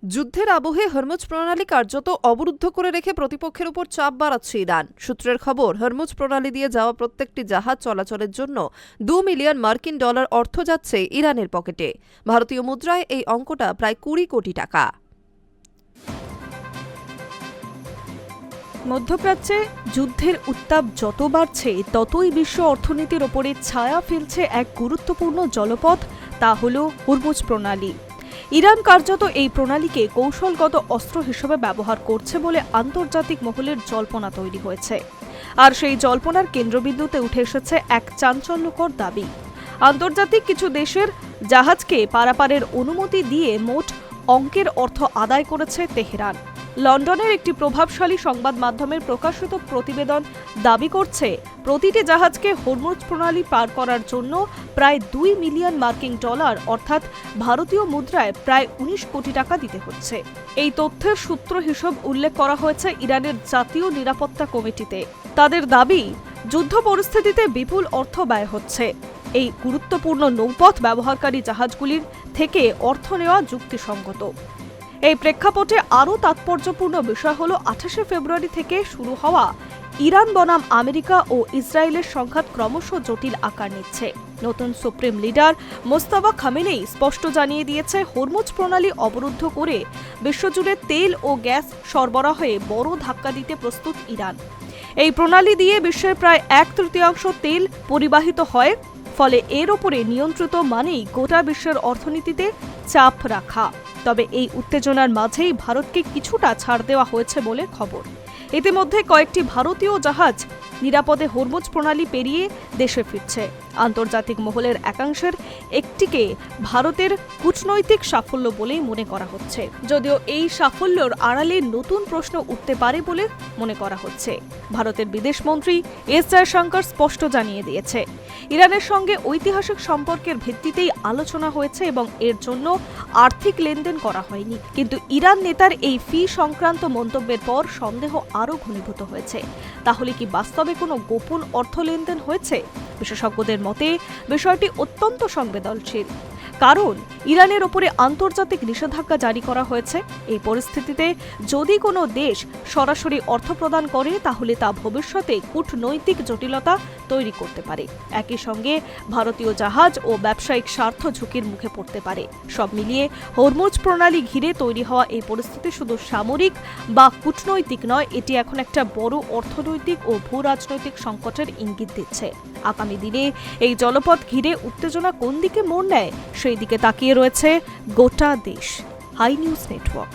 যুদ্ধের আবহে হরমুজ প্রণালী কার্যত অবরুদ্ধ করে রেখে প্রতিপক্ষের উপর চাপ বাড়াচ্ছে ইরান। সূত্রের খবর, হরমুজ প্রণালী দিয়ে যাওয়া প্রত্যেকটি জাহাজ চলাচলের জন্য $2 মিলিয়ন অর্থ যাচ্ছে ইরানের পকেটে। ভারতীয় মুদ্রায় এই অঙ্কটা প্রায় 20 কোটি টাকা। মধ্যপ্রাচ্যে যুদ্ধের উত্তাপ যত বাড়ছে ততই বিশ্ব অর্থনীতির ওপরে ছায়া ফেলছে এক গুরুত্বপূর্ণ জলপথ, তা হল হরমুজ প্রণালী। ইরান কার্যত এই প্রণালীকে কৌশলগত অস্ত্র হিসেবে ব্যবহার করছে বলে আন্তর্জাতিক মহলের জল্পনা তৈরি হয়েছে। আর সেই জল্পনার কেন্দ্রবিন্দুতে উঠে এসেছে এক চাঞ্চল্যকর দাবি। আন্তর্জাতিক কিছু দেশের জাহাজকে পারাপারের অনুমতি দিয়ে মোট অঙ্কের অর্থ আদায় করেছে তেহরান। লন্ডনের একটি প্রভাবশালী সংবাদ মাধ্যমের প্রকাশিত প্রতিবেদন দাবি করছে, প্রতিটি জাহাজকে হরমুজ প্রণালী পার করার জন্য প্রায় $2 মিলিয়ন অর্থাৎ ভারতীয় মুদ্রায় প্রায় 19 কোটি টাকা দিতে হচ্ছে। এই তথ্যের সূত্র হিসেব উল্লেখ করা হয়েছে ইরানের জাতীয় নিরাপত্তা কমিটিতে। তাদের দাবি, যুদ্ধ পরিস্থিতিতে বিপুল অর্থ ব্যয় হচ্ছে। এই গুরুত্বপূর্ণ নৌপথ ব্যবহারকারী জাহাজগুলির থেকে অর্থ নেওয়া যুক্তিসঙ্গত। এই প্রেক্ষাপটে আরও তাৎপর্যপূর্ণ বিষয় হল 28 ফেব্রুয়ারি থেকে শুরু হওয়া ইরান বনাম আমেরিকা ও ইসরায়েলের সংঘাত ক্রমশ জটিল আকার নিচ্ছে। নতুন সুপ্রিম লিডার মোস্তাফা খামেনেই স্পষ্ট জানিয়ে দিয়েছে, হরমুজ প্রণালী অবরুদ্ধ করে বিশ্বজুড়ে তেল ও গ্যাস সরবরাহে বড় ধাক্কা দিতে প্রস্তুত ইরান। এই প্রণালী দিয়ে বিশ্বের প্রায় 1/3 তেল পরিবাহিত হয়, ফলে এর ওপরে নিয়ন্ত্রিত মানেই গোটা বিশ্বের অর্থনীতিতে চাপ রাখা। তবে এই উত্তেজনার মাঝেই ভারতকে কিছুটা ছাড় দেওয়া হয়েছে বলে খবর। ইতিমধ্যে কয়েকটি ভারতীয় জাহাজ নিরাপদে হরমুজ প্রণালী পেরিয়ে দেশে ফিরছে। আন্তর্জাতিক মহলের একাংশের একটিকে ভারতের কূটনৈতিক সাফল্য বলেই মনে করা হচ্ছে, যদিও এই সাফল্যের আড়ালে নতুন প্রশ্ন উঠতে পারে বলে মনে করা হচ্ছে। ভারতের বিদেশমন্ত্রী এস জয়শঙ্কর স্পষ্ট জানিয়ে দিয়েছে, ইরানের সঙ্গে ঐতিহাসিক সম্পর্কের ভিত্তিতেই আলোচনা হয়েছে এবং এর জন্য আর্থিক লেনদেন করা হয়নি। কিন্তু ইরান নেতার এই ফি সংক্রান্ত মন্তব্যের পর সন্দেহ আরও ঘনীভূত হয়েছে। তাহলে কি বাস্তবে কোনো গোপন অর্থ লেনদেন হয়েছে? বিশেষজ্ঞদের মতে বিষয়টি অত্যন্ত সংবেদনশীল, কারণ ইরানের ওপরে আন্তর্জাতিক নিষেধাজ্ঞা জারি করা হয়েছে। এই পরিস্থিতিতে যদি কোনো দেশ সরাসরি অর্থ প্রদান করে, তাহলে তা ভবিষ্যতে কূটনৈতিক জটিলতা তৈরি করতে পারে। একই সঙ্গে ভারতীয় জাহাজ ও ব্যবসায়িক স্বার্থ ঝুঁকির মুখে পড়তে পারে। সব মিলিয়ে হরমুজ প্রণালী ঘিরে তৈরি হওয়া এই পরিস্থিতি শুধু সামরিক বা কূটনৈতিক নয়, এটি এখন একটা বড় অর্থনৈতিক ও ভূরাজনৈতিক সংকটের ইঙ্গিত দিচ্ছে। আগামী দিনে এই জলপথ ঘিরে উত্তেজনা কোন দিকে মোড় নেয়, সেই দিকে তাকিয়ে রয়েছে গোটা দেশ। Hi News network.